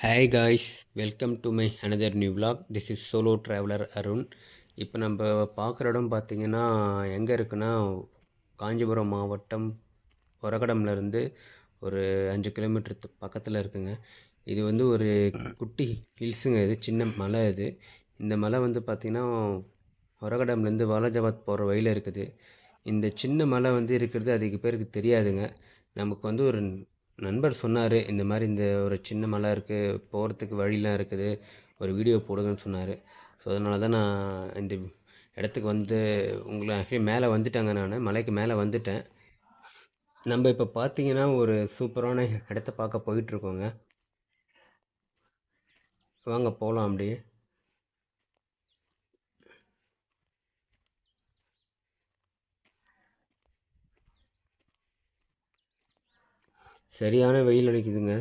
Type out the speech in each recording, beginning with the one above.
Hi guys, welcome to my another new vlog. This is solo traveler Arun. இப்போ நம்ம பார்க்குற இடம் பார்த்தீங்கன்னா எங்கே இருக்குன்னா காஞ்சிபுரம் மாவட்டம் ஒரகடம்லேருந்து ஒரு 5 கிலோமீட்டர் பக்கத்தில் இருக்குங்க. இது வந்து ஒரு குட்டி ஹில்ஸுங்க. இது சின்ன மலை. இந்த மலை வந்து பார்த்திங்கன்னா ஒரகடம்லேருந்து வாலாஜாபாத் போகிற வழியில் இருக்குது. இந்த சின்ன மலை வந்து இருக்கிறது அதிக பேருக்கு தெரியாதுங்க. நமக்கு வந்து ஒரு நண்பர் சொன்னார், இந்த மாதிரி இந்த ஒரு சின்ன மலை இருக்குது, போகிறதுக்கு வழிலாம் இருக்குது, ஒரு வீடியோ போடுங்கன்னு சொன்னார். ஸோ அதனால தான் நான் இந்த இடத்துக்கு வந்து உங்களை ஆக்சுவலி மேலே வந்துட்டேங்க. நான் மலைக்கு மேலே வந்துட்டேன். நம்ம இப்போ பார்த்தீங்கன்னா ஒரு சூப்பரான இடத்த பார்க்க போயிட்டுருக்கோங்க. வாங்க போகலாம் அப்படியே. சரியான வெயில் அடிக்குதுங்க.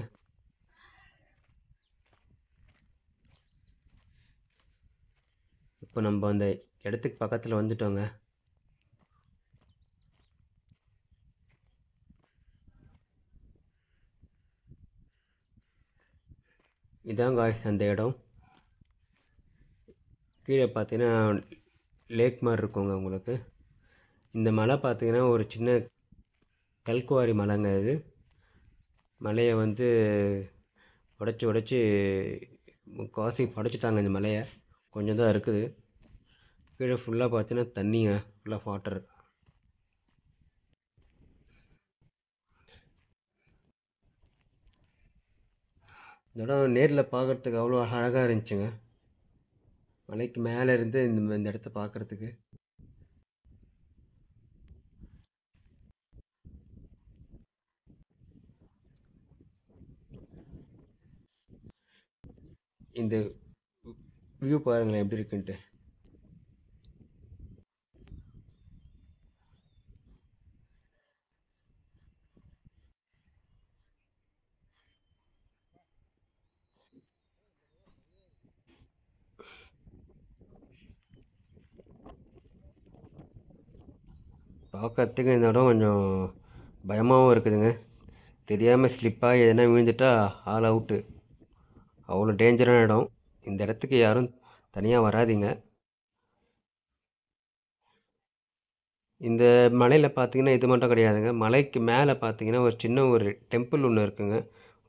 இப்போ நம்ம அந்த இடத்துக்கு பக்கத்தில் வந்துட்டோங்க. இதாங்க அந்த இடம். கீழே பார்த்தீங்கன்னா லேக் மாதிரி இருக்குங்க உங்களுக்கு. இந்த மலை பார்த்தீங்கன்னா ஒரு சின்ன கல்குவாரி மலைங்க. இது மலையை வந்து உடச்சி முக்கால்வாசி உடச்சிட்டாங்க. இந்த மலையை கொஞ்சம் தான் இருக்குது. கீழே ஃபுல்லாக பார்த்தீங்கன்னா தண்ணிங்க, ஃபுல்லாக வாட்டர். இந்த இடம் நேரில் பார்க்குறதுக்கு அவ்வளோ அழகாக இருந்துச்சுங்க. மலைக்கு மேலே இருந்து இந்த இடத்த பார்க்குறதுக்கு. இந்த வியூ பாருங்களேன் எப்படி இருக்குன்ட்டு. பார்க்கறதுக்கு இந்த இடம் கொஞ்சம் பயமாகவும் இருக்குதுங்க. தெரியாமல் ஸ்லிப்பாக எதனா விழுந்துட்டா ஆல் அவுட்டு. அவ்வளோ டேஞ்சரான இடம். இந்த இடத்துக்கு யாரும் தனியாக வராதீங்க. இந்த மலையில் பார்த்தீங்கன்னா இது மட்டும் கிடையாதுங்க. மலைக்கு மேலே பார்த்தீங்கன்னா ஒரு சின்ன ஒரு டெம்பிள் ஒன்று இருக்குங்க.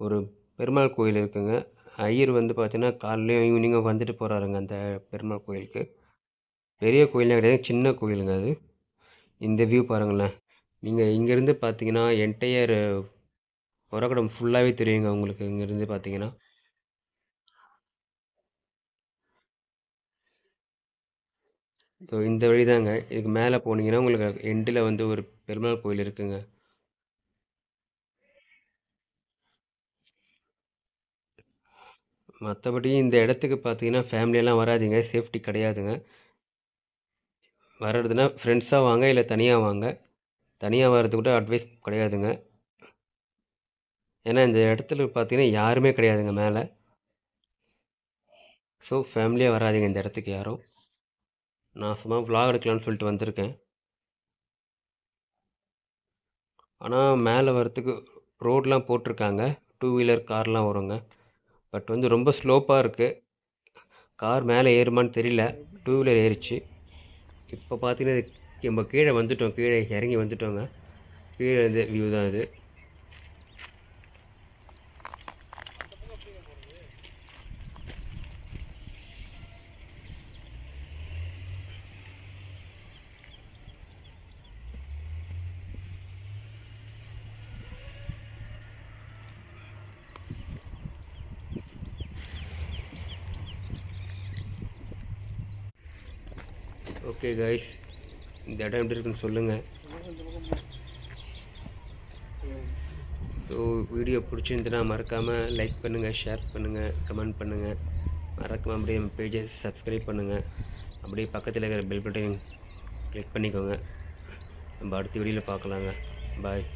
ஒரு பெருமாள் கோயில் இருக்குங்க. ஐயர் வந்து பார்த்தீங்கன்னா காலையிலையும் ஈவினிங்கும் வந்துட்டு போகிறாருங்க அந்த பெருமாள் கோயிலுக்கு. பெரிய கோயிலே கிடையாது, சின்ன கோயிலுங்க அது. இந்த வியூ பாருங்களேன். நீங்கள் இங்கேருந்து பார்த்தீங்கன்னா என்டையர் ஒரகடம் ஃபுல்லாகவே தெரியுங்க உங்களுக்கு. இங்கேருந்து பார்த்தீங்கன்னா ஸோ இந்த வழி தாங்க. இதுக்கு மேலே போனீங்கன்னா உங்களுக்கு எண்டில் வந்து ஒரு பெருமாள் கோயில் இருக்குங்க. மற்றபடி இந்த இடத்துக்கு பார்த்தீங்கன்னா ஃபேமிலியெல்லாம் வராதீங்க, சேஃப்டி கிடையாதுங்க. வர்றதுன்னா ஃப்ரெண்ட்ஸாக வாங்க, இல்லை தனியாக வாங்க. தனியாக வர்றது கூட அட்வைஸ் கிடையாதுங்க. ஏன்னா இந்த இடத்துல பார்த்தீங்கன்னா யாருமே கிடையாதுங்க மேலே. ஸோ ஃபேமிலியாக வராதீங்க இந்த இடத்துக்கு யாரும். நான் சும்மா vlog எடுக்கலான்னு சொல்லிட்டு வந்திருக்கேன். ஆனால் மேலே வர்றதுக்கு ரோடெலாம் போட்டிருக்காங்க. 2 வீலர் கார்லாம் வருங்க. பட் வந்து ரொம்ப ஸ்லோப்பாக இருக்குது. கார் மேலே ஏறுமான்னு தெரியல. 2 வீலர் ஏறிச்சு. இப்போ பார்த்தீங்கன்னா நம்ம கீழே வந்துட்டோம். கீழே இறங்கி வந்துட்டோங்க. கீழே இந்த வியூ தான் இது. ஓகே கைஸ், இந்த இடம் எப்படி இருக்குன்னு சொல்லுங்கள். ஸோ வீடியோ பிடிச்சிருந்துன்னா மறக்காமல் லைக் பண்ணுங்கள், ஷேர் பண்ணுங்கள், கமெண்ட் பண்ணுங்கள். மறக்காமல் அப்படியே நம்ம பேஜை சப்ஸ்கிரைப் பண்ணுங்கள். அப்படியே பக்கத்தில் இருக்கிற பெல் பட்டன் கிளிக் பண்ணிக்கோங்க. நம்ம அடுத்த வீடியோவில் பார்க்கலாங்க. பாய்.